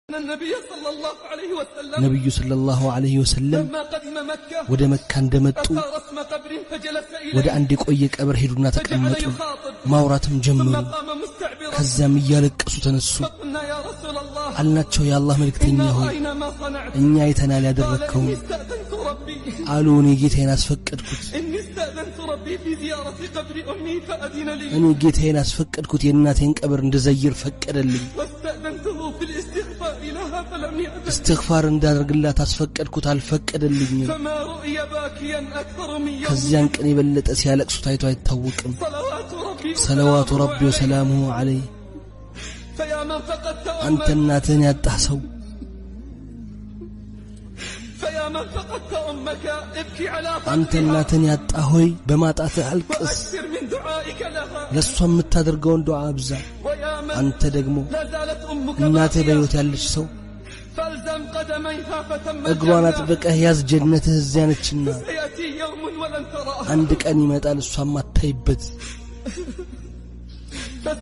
النبي صلى الله عليه وسلم ወደ መካ እንደመጡ ወደ አንድ የቆየ ቀብር ሄዱና ተቀመጡ ማውራትም ጀመሩ ከዛም እያለቀሱ ተነሱ አልናቸው የአላህ መልእክተኛ ሆይ እኛ አይተናል ያደረከው አሉን ጌታዬን አስፈቀድኩት እኔ ጌታዬን አስፈቀድኩት የእናቴን ቀብር እንደዘይር ፈቀደልኝ استغفار እንዳደርግላት አስፈቀድኩት አልፈቀደልኝም ከዚያን ቀን የበለጠ ሲያለቅሱ ታይቶ አይታወቅም صلوات ربي وسلامه عليه አንተ እናትህን ያጣህ ሰው አንተ እናትህን ያጣህ ሆይ በማጣትህ አልቅስ ለሷ የምታደርገውን ዱዓ አብዛ አንተ ደግሞ እናትህ በሕይወት ያለች ሰው እግሯን አጥብቀህ ያዝ ጀነትህ እዚያ ነችና አንድ ቀን ይመጣል እሷም አታይበት